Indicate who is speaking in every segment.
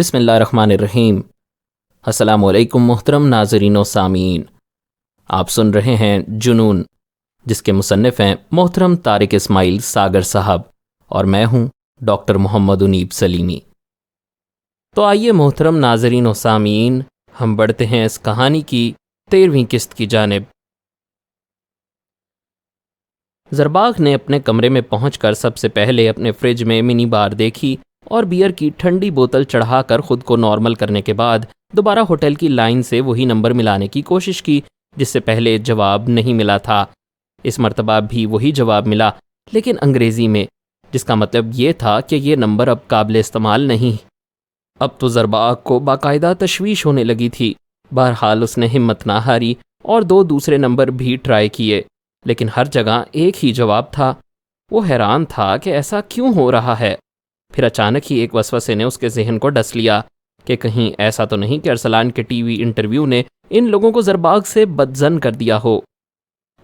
Speaker 1: بسم اللہ الرحمن الرحیم۔ السلام علیکم محترم ناظرین و سامعین، آپ سن رہے ہیں جنون، جس کے مصنف ہیں محترم طارق اسماعیل ساگر صاحب، اور میں ہوں ڈاکٹر محمد انیب سلیمی۔ تو آئیے محترم ناظرین و سامعین، ہم بڑھتے ہیں اس کہانی کی 13ویں قسط کی جانب۔ زرباغ نے اپنے کمرے میں پہنچ کر سب سے پہلے اپنے فریج میں منی بار دیکھی اور بیئر کی ٹھنڈی بوتل چڑھا کر خود کو نارمل کرنے کے بعد دوبارہ ہوٹل کی لائن سے وہی نمبر ملانے کی کوشش کی جس سے پہلے جواب نہیں ملا تھا۔ اس مرتبہ بھی وہی جواب ملا، لیکن انگریزی میں، جس کا مطلب یہ تھا کہ یہ نمبر اب قابل استعمال نہیں۔ اب تو زرباغ کو باقاعدہ تشویش ہونے لگی تھی۔ بہرحال اس نے ہمت نہ ہاری اور 2 دوسرے نمبر بھی ٹرائی کیے، لیکن ہر جگہ ایک ہی جواب تھا۔ وہ حیران تھا کہ ایسا کیوں ہو رہا ہے۔ پھر اچانک ہی ایک وسوسے نے اس کے ذہن کو ڈس لیا کہ کہیں ایسا تو نہیں کہ ارسلان کے ٹی وی انٹرویو نے ان لوگوں کو زرباغ سے بدظن کر دیا ہو۔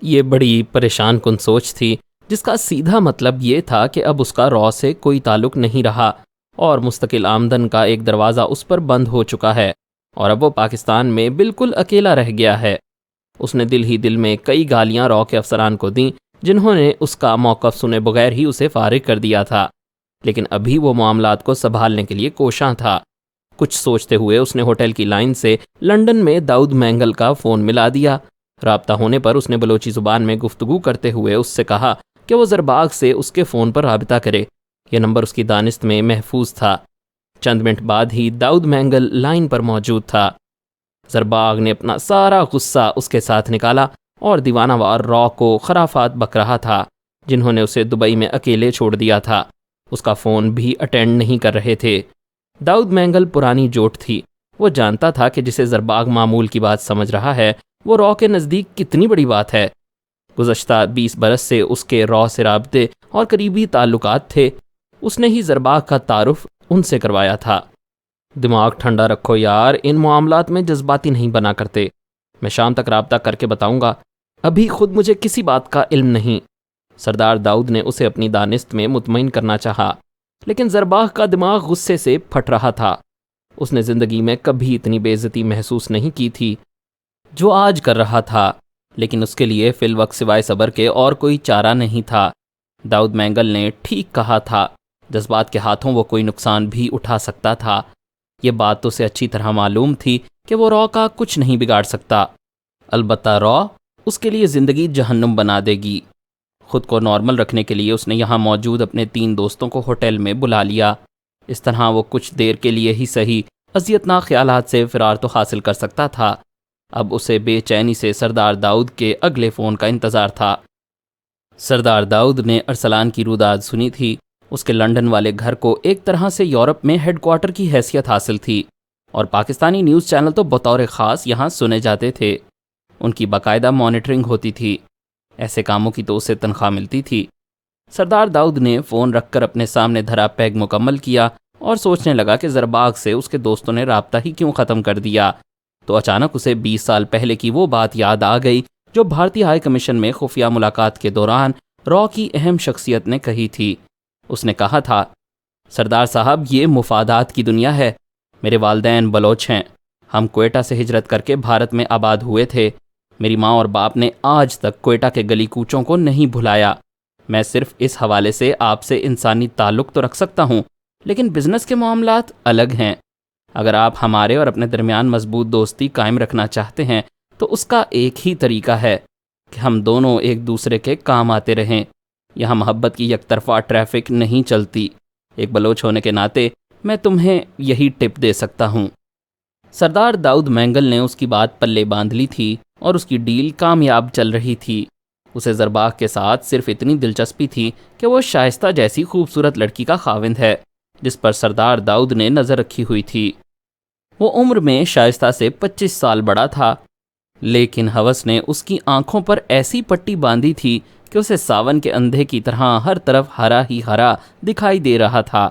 Speaker 1: یہ بڑی پریشان کن سوچ تھی، جس کا سیدھا مطلب یہ تھا کہ اب اس کا را سے کوئی تعلق نہیں رہا اور مستقل آمدن کا ایک دروازہ اس پر بند ہو چکا ہے، اور اب وہ پاکستان میں بالکل اکیلا رہ گیا ہے۔ اس نے دل ہی دل میں کئی گالیاں را کے افسران کو دیں، جنہوں نے اس کا موقف سنے بغیر ہی اسے فارغ کر دیا تھا، لیکن ابھی وہ معاملات کو سنبھالنے کے لیے کوشاں تھا۔ کچھ سوچتے ہوئے اس نے ہوٹل کی لائن سے لندن میں داؤد مینگل کا فون ملا دیا۔ رابطہ ہونے پر اس نے بلوچی زبان میں گفتگو کرتے ہوئے اس سے کہا کہ وہ زرباغ سے اس کے فون پر رابطہ کرے۔ یہ نمبر اس کی دانست میں محفوظ تھا۔ چند منٹ بعد ہی داؤد مینگل لائن پر موجود تھا۔ زرباغ نے اپنا سارا غصہ اس کے ساتھ نکالا اور دیوانہ وار را کو خرافات بک رہا تھا، جنہوں نے اسے دبئی میں اکیلے چھوڑ دیا تھا۔ اس کا فون بھی اٹینڈ نہیں کر رہے تھے۔ داؤد مینگل پرانی جوٹ تھی۔ وہ جانتا تھا کہ جسے زرباغ معمول کی بات سمجھ رہا ہے، وہ را کے نزدیک کتنی بڑی بات ہے۔ گزشتہ 20 برس سے اس کے را سے رابطے اور قریبی تعلقات تھے۔ اس نے ہی زرباغ کا تعارف ان سے کروایا تھا۔ دماغ ٹھنڈا رکھو یار، ان معاملات میں جذباتی نہیں بنا کرتے۔ میں شام تک رابطہ کر کے بتاؤں گا، ابھی خود مجھے کسی بات کا علم نہیں۔ سردار داؤد نے اسے اپنی دانست میں مطمئن کرنا چاہا، لیکن زرباغ کا دماغ غصے سے پھٹ رہا تھا۔ اس نے زندگی میں کبھی اتنی بے عزتی محسوس نہیں کی تھی جو آج کر رہا تھا، لیکن اس کے لیے فی الوقت سوائے صبر کے اور کوئی چارہ نہیں تھا۔ داؤد مینگل نے ٹھیک کہا تھا، جذبات کے ہاتھوں وہ کوئی نقصان بھی اٹھا سکتا تھا۔ یہ بات تو اسے اچھی طرح معلوم تھی کہ وہ را کا کچھ نہیں بگاڑ سکتا، البتہ را اس کے لیے زندگی جہنم بنا دے گی۔ خود کو نارمل رکھنے کے لیے اس نے یہاں موجود اپنے 3 دوستوں کو ہوٹل میں بلا لیا۔ اس طرح وہ کچھ دیر کے لیے ہی صحیح اذیتناک خیالات سے فرار تو حاصل کر سکتا تھا۔ اب اسے بے چینی سے سردار داؤد کے اگلے فون کا انتظار تھا۔ سردار داؤد نے ارسلان کی روداد سنی تھی۔ اس کے لندن والے گھر کو ایک طرح سے یورپ میں ہیڈ کوارٹر کی حیثیت حاصل تھی، اور پاکستانی نیوز چینل تو بطور خاص یہاں سنے جاتے تھے۔ ان کی باقاعدہ مانیٹرنگ ہوتی تھی۔ ایسے کاموں کی تو اسے تنخواہ ملتی تھی۔ سردار داؤد نے فون رکھ کر اپنے سامنے دھرا پیگ مکمل کیا اور سوچنے لگا کہ زرباغ سے اس کے دوستوں نے رابطہ ہی کیوں ختم کر دیا۔ تو اچانک اسے 20 سال پہلے کی وہ بات یاد آ گئی جو بھارتی ہائی کمیشن میں خفیہ ملاقات کے دوران را کی اہم شخصیت نے کہی تھی۔ اس نے کہا تھا، سردار صاحب، یہ مفادات کی دنیا ہے۔ میرے والدین بلوچ ہیں۔ ہم کوئٹہ سے ہجرت کر کے بھارت میں آباد ہوئے تھے۔ میری ماں اور باپ نے آج تک کوئٹہ کے گلی کوچوں کو نہیں بھلایا۔ میں صرف اس حوالے سے آپ سے انسانی تعلق تو رکھ سکتا ہوں، لیکن بزنس کے معاملات الگ ہیں۔ اگر آپ ہمارے اور اپنے درمیان مضبوط دوستی قائم رکھنا چاہتے ہیں تو اس کا ایک ہی طریقہ ہے کہ ہم دونوں ایک دوسرے کے کام آتے رہیں۔ یہاں محبت کی یک طرفہ ٹریفک نہیں چلتی۔ ایک بلوچ ہونے کے ناطے میں تمہیں یہی ٹپ دے سکتا ہوں۔ سردار داؤد مینگل نے اس کی بات پلے باندھ لی تھی اور اس کی ڈیل کامیاب چل رہی تھی۔ اسے زرباغ کے ساتھ صرف اتنی دلچسپی تھی کہ وہ شائستہ جیسی خوبصورت لڑکی کا خاوند ہے جس پر سردار داؤد نے نظر رکھی ہوئی تھی۔ وہ عمر میں شائستہ سے 25 سال بڑا تھا، لیکن ہوس نے اس کی آنکھوں پر ایسی پٹی باندھی تھی کہ اسے ساون کے اندھے کی طرح ہر طرف ہرا ہی ہرا دکھائی دے رہا تھا۔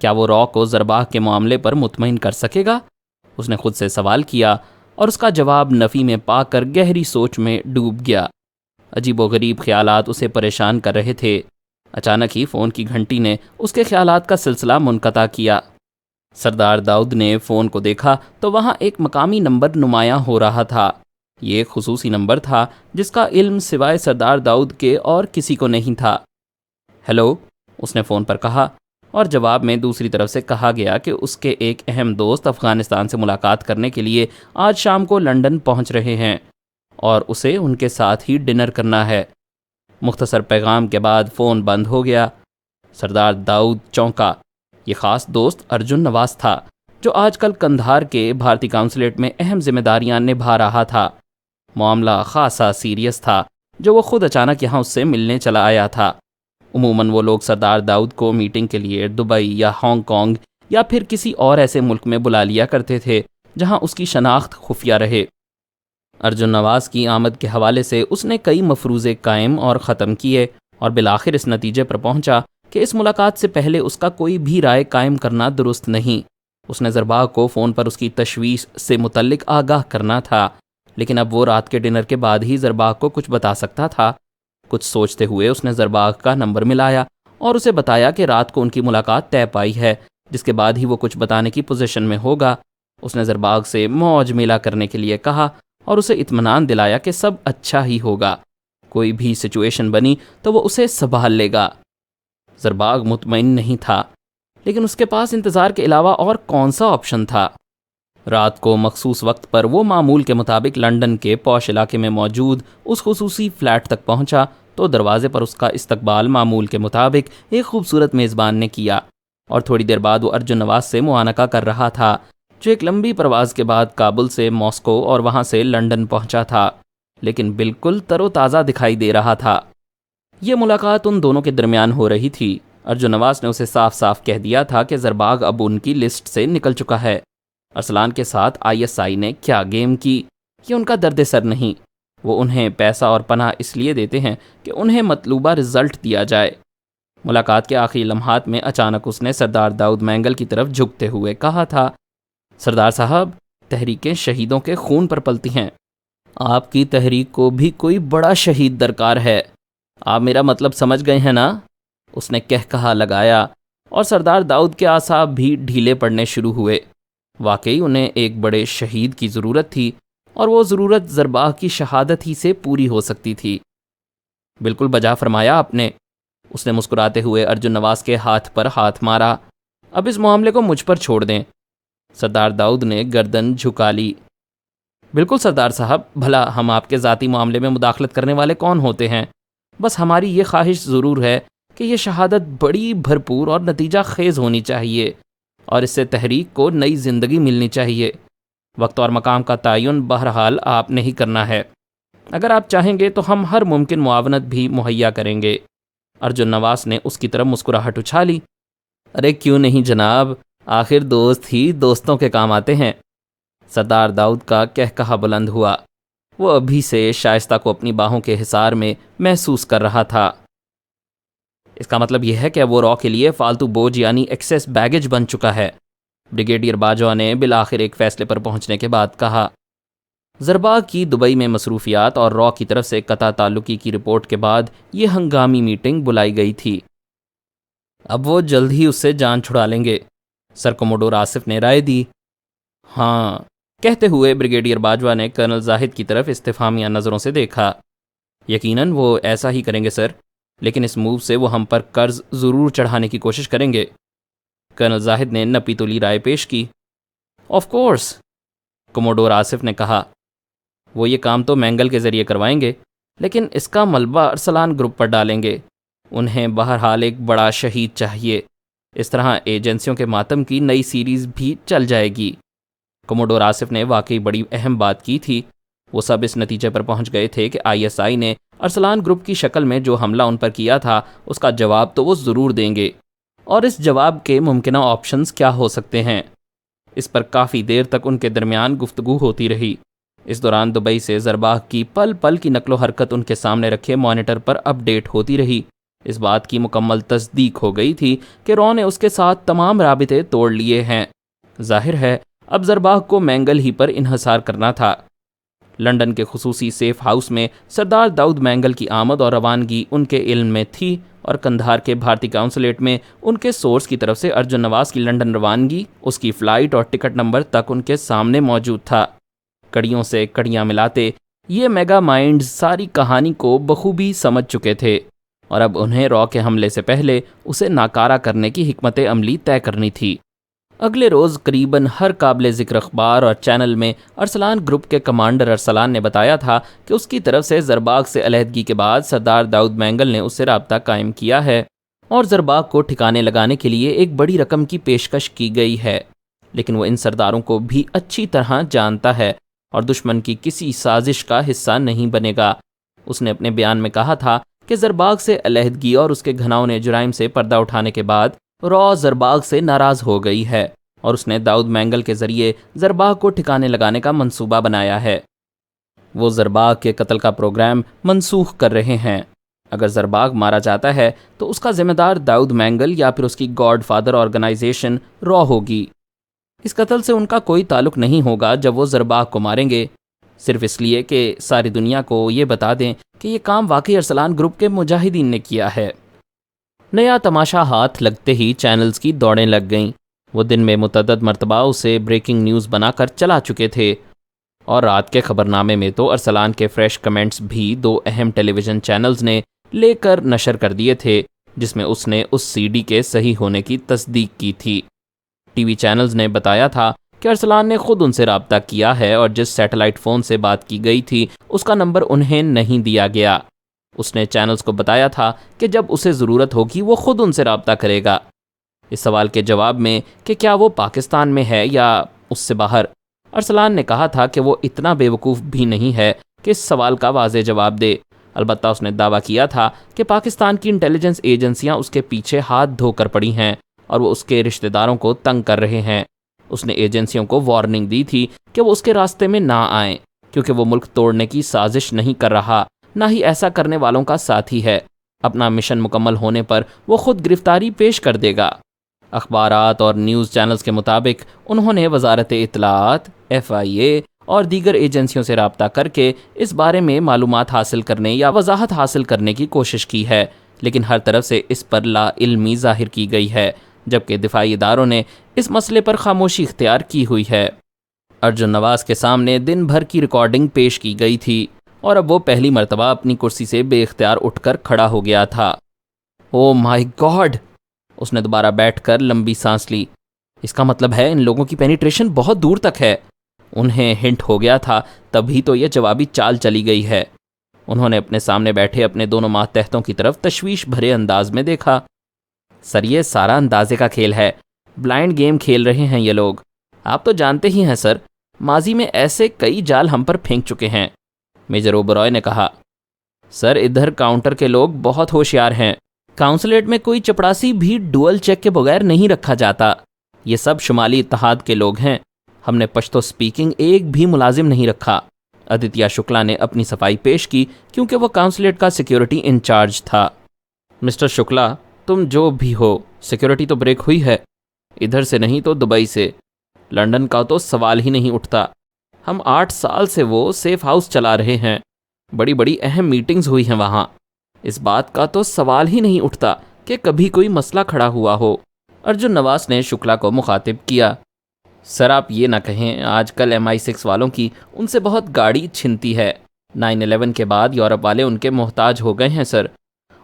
Speaker 1: کیا وہ را کو زرباغ کے معاملے پر مطمئن کر سکے گا؟ اس نے خود سے سوال کیا اور اس کا جواب نفی میں پا کر گہری سوچ میں ڈوب گیا۔ عجیب و غریب خیالات اسے پریشان کر رہے تھے۔ اچانک ہی فون کی گھنٹی نے اس کے خیالات کا سلسلہ منقطع کیا۔ سردار داؤد نے فون کو دیکھا تو وہاں ایک مقامی نمبر نمایاں ہو رہا تھا۔ یہ ایک خصوصی نمبر تھا جس کا علم سوائے سردار داؤد کے اور کسی کو نہیں تھا۔ ہیلو، اس نے فون پر کہا، اور جواب میں دوسری طرف سے کہا گیا کہ اس کے ایک اہم دوست افغانستان سے ملاقات کرنے کے لیے آج شام کو لندن پہنچ رہے ہیں اور اسے ان کے ساتھ ہی ڈنر کرنا ہے۔ مختصر پیغام کے بعد فون بند ہو گیا۔ سردار داؤد چونکا۔ یہ خاص دوست ارجن نواز تھا جو آج کل قندھار کے بھارتی قونصلیٹ میں اہم ذمہ داریاں نبھا رہا تھا۔ معاملہ خاصا سیریس تھا جو وہ خود اچانک یہاں اس سے ملنے چلا آیا تھا۔ عموماً وہ لوگ سردار داؤد کو میٹنگ کے لیے دبئی یا ہانگ کانگ یا پھر کسی اور ایسے ملک میں بلا لیا کرتے تھے جہاں اس کی شناخت خفیہ رہے۔ ارجن نواز کی آمد کے حوالے سے اس نے کئی مفروضے قائم اور ختم کیے اور بالآخر اس نتیجے پر پہنچا کہ اس ملاقات سے پہلے اس کا کوئی بھی رائے قائم کرنا درست نہیں۔ اس نے زرباغ کو فون پر اس کی تشویش سے متعلق آگاہ کرنا تھا، لیکن اب وہ رات کے ڈنر کے بعد ہی زرباغ کو کچھ بتا سکتا تھا۔ کچھ سوچتے ہوئے اس نے زرباغ کا نمبر ملایا اور اسے بتایا کہ رات کو ان کی ملاقات طے پائی ہے، جس کے بعد ہی وہ کچھ بتانے کی پوزیشن میں ہوگا۔ اس نے زرباغ سے موج میلا کرنے کے لیے کہا اور اسے اطمینان دلایا کہ سب اچھا ہی ہوگا، کوئی بھی سچویشن بنی تو وہ اسے سنبھال لے گا۔ زرباغ مطمئن نہیں تھا، لیکن اس کے پاس انتظار کے علاوہ اور کون سا آپشن تھا؟ رات کو مخصوص وقت پر وہ معمول کے مطابق لندن کے پوش علاقے میں موجود اس خصوصی فلیٹ تک پہنچا تو دروازے پر اس کا استقبال معمول کے مطابق ایک خوبصورت میزبان نے کیا، اور تھوڑی دیر بعد وہ ارجن نواز سے معانقہ کر رہا تھا جو ایک لمبی پرواز کے بعد کابل سے ماسکو اور وہاں سے لندن پہنچا تھا، لیکن بالکل تر و تازہ دکھائی دے رہا تھا۔ یہ ملاقات ان دونوں کے درمیان ہو رہی تھی۔ ارجن نواز نے اسے صاف صاف کہہ دیا تھا کہ زرباغ اب ان کی لسٹ سے نکل چکا ہے۔ ارسلان کے ساتھ ISI نے کیا گیم کی، یہ ان کا درد سر نہیں۔ وہ انہیں پیسہ اور پناہ اس لیے دیتے ہیں کہ انہیں مطلوبہ رزلٹ دیا جائے۔ ملاقات کے آخری لمحات میں اچانک اس نے سردار داؤد مینگل کی طرف جھکتے ہوئے کہا تھا، سردار صاحب، تحریکیں شہیدوں کے خون پر پلتی ہیں، آپ کی تحریک کو بھی کوئی بڑا شہید درکار ہے، آپ میرا مطلب سمجھ گئے ہیں نا؟ اس نے کہا لگایا، اور سردار داؤد کے اعصاب بھی ڈھیلے پڑنے شروع ہوئے۔ واقعی انہیں ایک بڑے شہید کی ضرورت تھی، اور وہ ضرورت زرباغ کی شہادت ہی سے پوری ہو سکتی تھی۔ بالکل بجا فرمایا آپ نے، اس نے مسکراتے ہوئے ارجن نواز کے ہاتھ پر ہاتھ مارا۔ اب اس معاملے کو مجھ پر چھوڑ دیں۔ سردار داؤد نے گردن جھکا لی۔ بالکل سردار صاحب، بھلا ہم آپ کے ذاتی معاملے میں مداخلت کرنے والے کون ہوتے ہیں؟ بس ہماری یہ خواہش ضرور ہے کہ یہ شہادت بڑی بھرپور اور نتیجہ خیز ہونی چاہیے، اور اس سے تحریک کو نئی زندگی ملنی چاہیے۔ وقت اور مقام کا تعین بہرحال آپ نے ہی کرنا ہے۔ اگر آپ چاہیں گے تو ہم ہر ممکن معاونت بھی مہیا کریں گے۔ ارجن نواز نے اس کی طرف مسکراہٹ اچھالی۔ ارے کیوں نہیں جناب، آخر دوست ہی دوستوں کے کام آتے ہیں۔ سردار داؤد کا کہا بلند ہوا۔ وہ ابھی سے شائستہ کو اپنی باہوں کے حصار میں محسوس کر رہا تھا۔ اس کا مطلب یہ ہے کہ وہ را کے لیے فالتو بوجھ یعنی ایکسیس بیگیج بن چکا ہے، بریگیڈیئر باجوہ نے بالآخر ایک فیصلے پر پہنچنے کے بعد کہا۔ زرباغ کی دبئی میں مصروفیات اور را کی طرف سے قطع تعلقی کی رپورٹ کے بعد یہ ہنگامی میٹنگ بلائی گئی تھی۔ اب وہ جلد ہی اس سے جان چھڑا لیں گے، سر کوموڈور آصف نے رائے دی۔ ہاں، کہتے ہوئے بریگیڈیئر باجوہ نے کرنل زاہد کی طرف استفہامیہ نظروں سے دیکھا۔ یقیناً وہ ایسا ہی کریں گے سر، لیکن اس موو سے وہ ہم پر قرض ضرور چڑھانے کی کوشش کریں گے۔ کرنل زاہد نے نپی تلی رائے پیش کی۔ آف کورس، کوموڈور آصف نے کہا، وہ یہ کام تو مینگل کے ذریعے کروائیں گے، لیکن اس کا ملبہ ارسلان گروپ پر ڈالیں گے۔ انہیں بہرحال ایک بڑا شہید چاہیے، اس طرح ایجنسیوں کے ماتم کی نئی سیریز بھی چل جائے گی۔ کوموڈور آصف نے واقعی بڑی اہم بات کی تھی۔ وہ سب اس نتیجے پر پہنچ گئے تھے کہ ISI نے ارسلان گروپ کی شکل میں جو حملہ ان پر کیا تھا اس کا جواب تو وہ ضرور دیں گے، اور اس جواب کے ممکنہ آپشنز کیا ہو سکتے ہیں۔ اس پر کافی دیر تک ان کے درمیان گفتگو ہوتی رہی۔ اس دوران دبئی سے زرباغ کی پل پل کی نقل و حرکت ان کے سامنے رکھے مانیٹر پر اپ ڈیٹ ہوتی رہی۔ اس بات کی مکمل تصدیق ہو گئی تھی کہ را نے اس کے ساتھ تمام رابطے توڑ لیے ہیں۔ ظاہر ہے اب زرباغ کو مینگل ہی پر انحصار کرنا تھا۔ لندن کے خصوصی سیف ہاؤس میں سردار داؤد مینگل کی آمد اور روانگی ان کے علم میں تھی اور کندھار کے بھارتی کونسولیٹ میں ان کے سورس کی طرف سے ارجن نواز کی لنڈن روانگی، اس کی فلائٹ اور ٹکٹ نمبر تک ان کے سامنے موجود تھا۔ کڑیوں سے کڑیاں ملاتے یہ میگا مائنڈز ساری کہانی کو بخوبی سمجھ چکے تھے، اور اب انہیں را کے حملے سے پہلے اسے ناکارہ کرنے کی حکمت عملی طے کرنی تھی۔ اگلے روز قریباً ہر قابل ذکر اخبار اور چینل میں ارسلان گروپ کے کمانڈر ارسلان نے بتایا تھا کہ اس کی طرف سے زرباغ سے علیحدگی کے بعد سردار داؤد مینگل نے اس سے رابطہ قائم کیا ہے اور زرباغ کو ٹھکانے لگانے کے لیے ایک بڑی رقم کی پیشکش کی گئی ہے، لیکن وہ ان سرداروں کو بھی اچھی طرح جانتا ہے اور دشمن کی کسی سازش کا حصہ نہیں بنے گا۔ اس نے اپنے بیان میں کہا تھا کہ زرباغ سے علیحدگی اور اس کے گھناؤنے جرائم سے پردہ اٹھانے کے بعد را زرباغ سے ناراض ہو گئی ہے اور اس نے داؤد مینگل کے ذریعے زرباغ کو ٹھکانے لگانے کا منصوبہ بنایا ہے۔ وہ زرباغ کے قتل کا پروگرام منسوخ کر رہے ہیں۔ اگر زرباغ مارا جاتا ہے تو اس کا ذمہ دار داؤد مینگل یا پھر اس کی گاڈ فادر آرگنائزیشن را ہوگی۔ اس قتل سے ان کا کوئی تعلق نہیں ہوگا جب وہ زرباغ کو ماریں گے، صرف اس لیے کہ ساری دنیا کو یہ بتا دیں کہ یہ کام واقعی ارسلان گروپ کے مجاہدین نے کیا ہے۔ نیا تماشا ہاتھ لگتے ہی چینلز کی دوڑیں لگ گئیں۔ وہ دن میں متعدد مرتبہ اسے بریکنگ نیوز بنا کر چلا چکے تھے، اور رات کے خبرنامے میں تو ارسلان کے فریش کمنٹس بھی 2 اہم ٹیلی ویژن چینلز نے لے کر نشر کر دیے تھے، جس میں اس نے اس سی ڈی کے صحیح ہونے کی تصدیق کی تھی۔ ٹی وی چینلز نے بتایا تھا کہ ارسلان نے خود ان سے رابطہ کیا ہے اور جس سیٹلائٹ فون سے بات کی گئی تھی اس کا نمبر انہیں نہیں دیا گیا۔ اس نے چینلز کو بتایا تھا کہ جب اسے ضرورت ہوگی وہ خود ان سے رابطہ کرے گا۔ اس سوال کے جواب میں کہ کیا وہ پاکستان میں ہے یا اس سے باہر، ارسلان نے کہا تھا کہ وہ اتنا بے وقوف بھی نہیں ہے کہ اس سوال کا واضح جواب دے۔ البتہ اس نے دعویٰ کیا تھا کہ پاکستان کی انٹیلیجنس ایجنسیاں اس کے پیچھے ہاتھ دھو کر پڑی ہیں اور وہ اس کے رشتہ داروں کو تنگ کر رہے ہیں۔ اس نے ایجنسیوں کو وارننگ دی تھی کہ وہ اس کے راستے میں نہ آئیں، کیونکہ وہ ملک توڑنے کی سازش نہیں کر رہا، نہ ہی ایسا کرنے والوں کا ساتھی ہے۔ اپنا مشن مکمل ہونے پر وہ خود گرفتاری پیش کر دے گا۔ اخبارات اور نیوز چینلز کے مطابق انہوں نے وزارت اطلاعات، FIA اور دیگر ایجنسیوں سے رابطہ کر کے اس بارے میں معلومات حاصل کرنے یا وضاحت حاصل کرنے کی کوشش کی ہے، لیکن ہر طرف سے اس پر لا علمی ظاہر کی گئی ہے، جبکہ دفاعی اداروں نے اس مسئلے پر خاموشی اختیار کی ہوئی ہے۔ ارجن نواز کے سامنے دن بھر کی ریکارڈنگ پیش کی گئی تھی اور اب وہ پہلی مرتبہ اپنی کرسی سے بے اختیار اٹھ کر کھڑا ہو گیا تھا۔ او مائی گاڈ! اس نے دوبارہ بیٹھ کر لمبی سانس لی۔ اس کا مطلب ہے ان لوگوں کی پینیٹریشن بہت دور تک ہے۔ انہیں ہنٹ ہو گیا تھا، تبھی تو یہ جوابی چال چلی گئی ہے۔ انہوں نے اپنے سامنے بیٹھے اپنے دونوں ماتحتوں کی طرف تشویش بھرے انداز میں دیکھا۔ سر، یہ سارا اندازے کا کھیل ہے، بلائنڈ گیم کھیل رہے ہیں یہ لوگ۔ آپ تو جانتے ہی ہیں سر، ماضی میں ایسے کئی جال ہم پر پھینک چکے ہیں۔ میجر اوبرائے نے کہا۔ سر، ادھر کاؤنٹر کے لوگ بہت ہوشیار ہیں۔ کاؤنسلیٹ میں کوئی چپڑاسی بھی ڈوئل چیک کے بغیر نہیں رکھا جاتا۔ یہ سب شمالی اتحاد کے لوگ ہیں۔ ہم نے پشتو سپیکنگ ایک بھی ملازم نہیں رکھا۔ ادتیہ شکلا نے اپنی صفائی پیش کی کیونکہ وہ کاؤنسلیٹ کا سیکیورٹی انچارج تھا۔ مسٹر شکلا، تم جو بھی ہو، سیکیورٹی تو بریک ہوئی ہے، ادھر سے نہیں تو دبئی سے۔ لنڈن کا تو سوال ہی نہیں اٹھتا۔ ہم 8 سال سے وہ سیف ہاؤس چلا رہے ہیں، بڑی بڑی اہم میٹنگز ہوئی ہیں وہاں۔ اس بات کا تو سوال ہی نہیں اٹھتا کہ کبھی کوئی مسئلہ کھڑا ہوا ہو۔ ارجن نواز نے شکلا کو مخاطب کیا۔ سر، آپ یہ نہ کہیں، آج کل MI6 والوں کی ان سے بہت گاڑی چھنتی ہے۔ 9/11 کے بعد یورپ والے ان کے محتاج ہو گئے ہیں سر،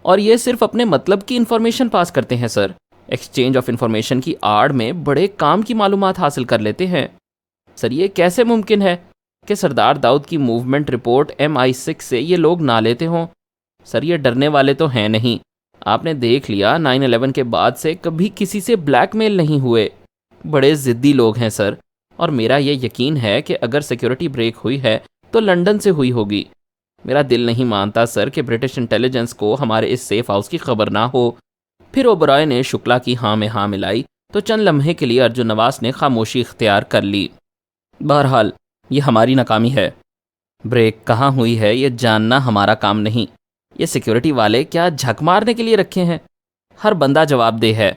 Speaker 1: اور یہ صرف اپنے مطلب کی انفارمیشن پاس کرتے ہیں سر۔ ایکسچینج آف انفارمیشن کی آڑ میں بڑے کام کی معلومات حاصل کر لیتے ہیں۔ سر، یہ کیسے ممکن ہے کہ سردار داؤد کی موومنٹ رپورٹ MI6 سے یہ لوگ نہ لیتے ہوں؟ سر، یہ ڈرنے والے تو ہیں نہیں۔ آپ نے دیکھ لیا 9/11 کے بعد سے کبھی کسی سے بلیک میل نہیں ہوئے۔ بڑے ضدی لوگ ہیں سر، اور میرا یہ یقین ہے کہ اگر سیکیورٹی بریک ہوئی ہے تو لنڈن سے ہوئی ہوگی۔ میرا دل نہیں مانتا سر کہ برٹش انٹیلیجنس کو ہمارے اس سیف ہاؤس کی خبر نہ ہو۔ پھر اوبرائے نے شکلا کی ہاں میں ہاں ملائی تو چند لمحے کے لیے ارجن نواز نے خاموشی اختیار کر لی۔ بہرحال یہ ہماری ناکامی ہے۔ بریک کہاں ہوئی ہے یہ جاننا ہمارا کام نہیں۔ یہ سیکیورٹی والے کیا جھک مارنے کے لیے رکھے ہیں؟ ہر بندہ جواب دہ ہے۔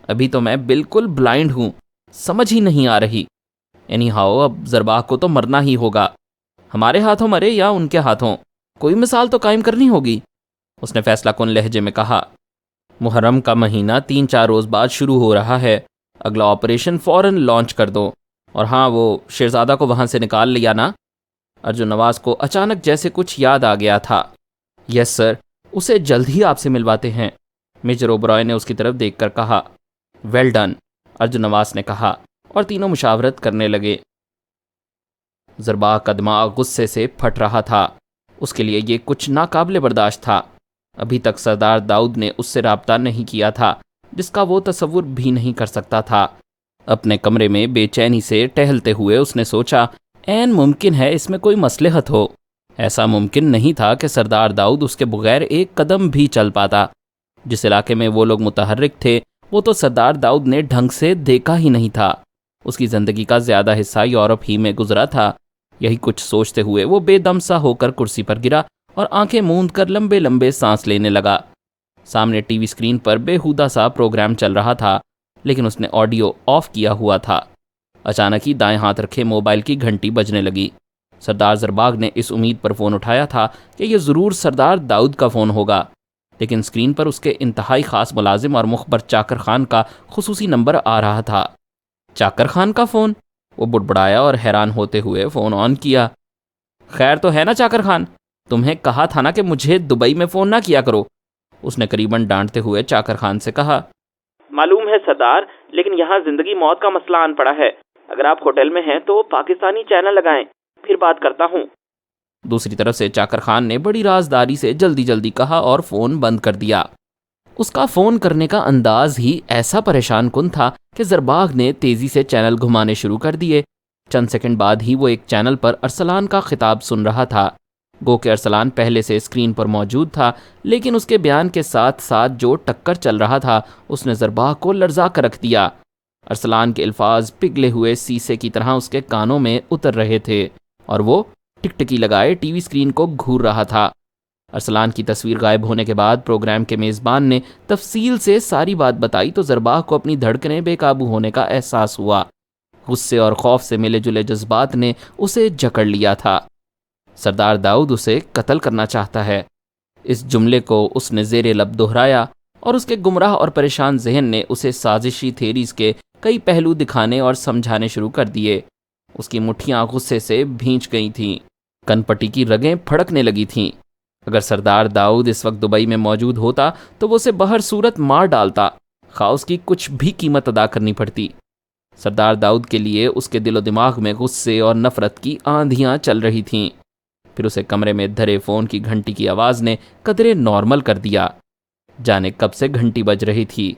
Speaker 1: ابھی تو میں بالکل بلائنڈ ہوں، سمجھ ہی نہیں آ رہی۔ اینی ہاؤ، اب زرباغ کو تو مرنا ہی ہوگا، ہمارے ہاتھوں مرے یا ان کے ہاتھوں، کوئی مثال تو قائم کرنی ہوگی۔ اس نے فیصلہ کن لہجے میں کہا۔ محرم کا مہینہ 3-4 روز بعد شروع ہو رہا ہے، اگلا آپریشن فوراً لانچ کر دو۔ اور ہاں، وہ شہزادہ کو وہاں سے نکال لیا نا؟ ارجن نواز کو اچانک جیسے کچھ یاد آ گیا تھا۔ یس سر، اسے جلد ہی آپ سے ملواتے ہیں، میجر اوبرائے نے اس کی طرف دیکھ کر کہا۔ ویل ڈن، ارجن نواز نے کہا، اور تینوں مشاورت کرنے لگے۔ زرباہ کا دماغ غصے سے پھٹ رہا تھا، اس کے لیے یہ کچھ ناقابل برداشت تھا۔ ابھی تک سردار داؤد نے اس سے رابطہ نہیں کیا تھا، جس کا وہ تصور بھی نہیں کر سکتا تھا۔ اپنے کمرے میں بے چینی سے ٹہلتے ہوئے اس نے سوچا، عین ممکن ہے اس میں کوئی مصلحت ہو۔ ایسا ممکن نہیں تھا کہ سردار داؤد اس کے بغیر ایک قدم بھی چل پاتا۔ جس علاقے میں وہ لوگ متحرک تھے، وہ تو سردار داؤد نے ڈھنگ سے دیکھا ہی نہیں تھا۔ اس کی زندگی کا زیادہ حصہ یورپ ہی میں گزرا تھا۔ یہی کچھ سوچتے ہوئے وہ بے دم سا ہو کر کرسی پر گرا اور آنکھیں موند کر لمبے لمبے سانس لینے لگا۔ سامنے ٹی وی اسکرین پر بےہودہ سا پروگرام چل رہا تھا، لیکن اس نے آڈیو آف کیا ہوا تھا۔ اچانک ہی دائیں ہاتھ رکھے موبائل کی گھنٹی بجنے لگی۔ سردار زرباغ نے اس امید پر فون اٹھایا تھا کہ یہ ضرور سردار داؤد کا فون ہوگا، لیکن اسکرین پر اس کے انتہائی خاص ملازم اور مخبر چاکر خان کا خصوصی نمبر آ رہا تھا۔ چاکر خان کا فون؟ وہ بڑبڑایا اور حیران ہوتے ہوئے فون آن کیا۔ خیر تو ہے نا چاکر خان؟ تمہیں کہا تھا نا کہ مجھے دبئی میں فون نہ کیا کرو، اس نے قریباً ڈانٹتے ہوئے چاکر خان سے کہا۔
Speaker 2: معلوم ہے سردار، لیکن یہاں زندگی موت کا مسئلہ آن پڑا ہے۔ اگر آپ ہوٹل میں ہیں تو پاکستانی چینل لگائیں، پھر بات کرتا ہوں۔
Speaker 1: دوسری طرف سے چاکر خان نے بڑی رازداری سے جلدی جلدی کہا اور فون بند کر دیا۔ اس کا فون کرنے کا انداز ہی ایسا پریشان کن تھا کہ زرباغ نے تیزی سے چینل گھمانے شروع کر دیے۔ چند سیکنڈ بعد ہی وہ ایک چینل پر ارسلان کا خطاب سن رہا تھا۔ گو کہ ارسلان پہلے سے اسکرین پر موجود تھا، لیکن اس کے بیان کے ساتھ ساتھ جو ٹکر چل رہا تھا اس نے زرباغ کو لرزا کر رکھ دیا۔ ارسلان کے الفاظ پگھلے ہوئے سیسے کی طرح اس کے کانوں میں اتر رہے تھے اور وہ ٹکٹکی لگائے ٹی وی اسکرین کو گھور رہا تھا۔ ارسلان کی تصویر غائب ہونے کے بعد پروگرام کے میزبان نے تفصیل سے ساری بات بتائی تو زرباغ کو اپنی دھڑکنیں بے قابو ہونے کا احساس ہوا۔ غصے اور خوف سے ملے جلے جذبات نے اسے جکڑ لیا تھا۔ سردار داؤد اسے قتل کرنا چاہتا ہے، اس جملے کو اس نے زیر لب دہرایا اور اس کے گمراہ اور پریشان ذہن نے اسے سازشی تھیریز کے کئی پہلو دکھانے اور سمجھانے شروع کر دیے۔ اس کی مٹھیاں غصے سے بھینچ گئی تھیں، کن پٹی کی رگیں پھڑکنے لگی تھیں۔ اگر سردار داؤد اس وقت دبئی میں موجود ہوتا تو وہ اسے بہر صورت مار ڈالتا، خواہ اس کی کچھ بھی قیمت ادا کرنی پڑتی۔ سردار داؤد کے لیے اس کے دل و دماغ میں غصے اور نفرت کی آندھیاں چل رہی تھیں۔ پھر اسے کمرے میں دھرے فون کی گھنٹی کی آواز نے قدرے نارمل کر دیا۔ جانے کب سے گھنٹی بج رہی تھی۔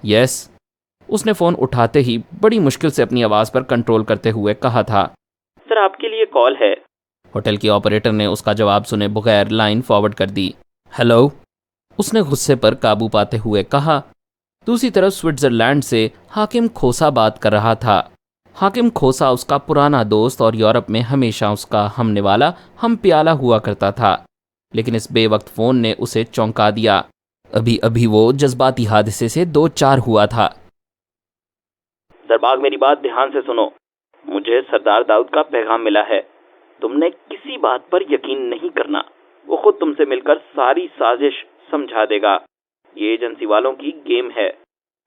Speaker 1: یس، اس نے فون اٹھاتے ہی بڑی مشکل سے اپنی آواز پر کنٹرول کرتے ہوئے کہا تھا۔
Speaker 2: سر آپ کے لیے کال ہے۔
Speaker 1: ہوٹل کی آپریٹر نے اس کا جواب سنے بغیر لائن فارورڈ کر دی۔ ہیلو، اس نے غصے پر قابو پاتے ہوئے کہا۔ دوسری طرف سوئٹزرلینڈ سے حاکم کھوسا بات کر رہا تھا۔ حاکم کھوسا اس کا پرانا دوست اور یورپ میں ہمیشہ اس کا ہم نوالا ہم پیالہ ہوا کرتا تھا، لیکن اس بے وقت فون نے اسے چونکا دیا۔ ابھی وہ جذباتی حادثے سے دو چار ہوا تھا۔
Speaker 2: زرباغ میری بات دھیان سے سنو، مجھے سردار داؤد کا پیغام ملا ہے۔ تم نے کسی بات پر یقین نہیں کرنا، وہ خود تم سے مل کر ساری سازش سمجھا دے گا۔ یہ ایجنسی والوں کی گیم ہے۔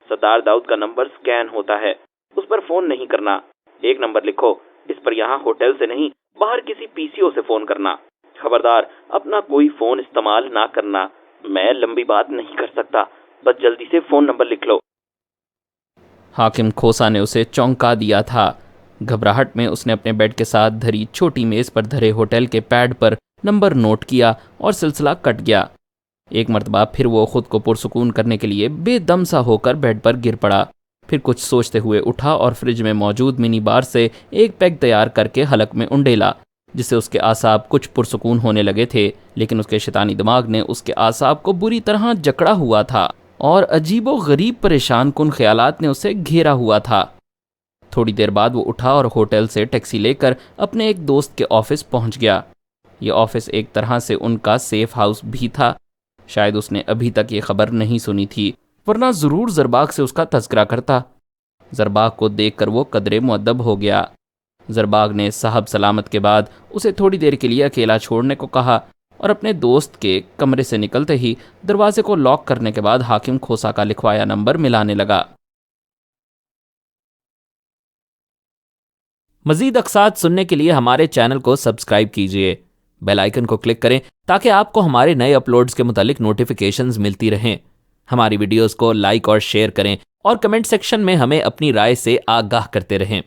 Speaker 2: سردار داؤد کا نمبر سکین ہوتا ہے، اس پر فون نہیں کرنا۔ ایک نمبر لکھو، اس پر یہاں ہوٹل سے نہیں باہر کسی پی سی او سے فون کرنا۔ خبردار اپنا کوئی فون استعمال نہ کرنا۔ میں لمبی بات نہیں کر سکتا، بس جلدی سے فون نمبر لکھ لو۔
Speaker 1: حاکم کھوسا نے اسے چونکا دیا تھا۔ گھبراہٹ میں اس نے اپنے بیڈ کے ساتھ دھری چھوٹی میز پر دھرے ہوٹل کے پیڈ پر نمبر نوٹ کیا اور سلسلہ کٹ گیا۔ ایک مرتبہ پھر وہ خود کو پرسکون کرنے کے لیے بے دم سا ہو کر بیڈ پر گر پڑا۔ پھر کچھ سوچتے ہوئے اٹھا اور فریج میں موجود منی بار سے ایک پیگ تیار کر کے حلق میں انڈیلا، جس سے اس کے اعصاب کچھ پرسکون ہونے لگے تھے، لیکن اس کے شیطانی دماغ نے اس کے اعصاب کو بری طرح جکڑا ہوا تھا اور عجیب و غریب پریشان کن خیالات نے اسے گھیرا ہوا تھا۔ تھوڑی دیر بعد وہ اٹھا اور ہوٹل سے ٹیکسی لے کر اپنے ایک دوست کے آفس پہنچ گیا۔ یہ آفس ایک طرح سے ان کا سیف ہاؤس بھی تھا۔ شاید اس نے ابھی تک یہ خبر نہیں سنی تھی، ورنہ ضرور زرباغ سے اس کا تذکرہ کرتا۔ زرباغ کو دیکھ کر وہ قدرے مؤدب ہو گیا۔ زرباغ نے صاحب سلامت کے بعد اسے تھوڑی دیر کے لیے اکیلا چھوڑنے کو کہا اور اپنے دوست کے کمرے سے نکلتے ہی دروازے کو لاک کرنے کے بعد حاکم کھوسا کا لکھوایا نمبر ملانے لگا۔ مزید اقساط سننے کے لیے ہمارے چینل کو سبسکرائب کیجیے، بیل آئیکن کو کلک کریں تاکہ آپ کو ہمارے نئے اپلوڈز کے متعلق نوٹیفیکیشنز ملتی رہیں۔ ہماری ویڈیوز کو لائک اور شیئر کریں اور کمنٹ سیکشن میں ہمیں اپنی رائے سے آگاہ کرتے رہیں۔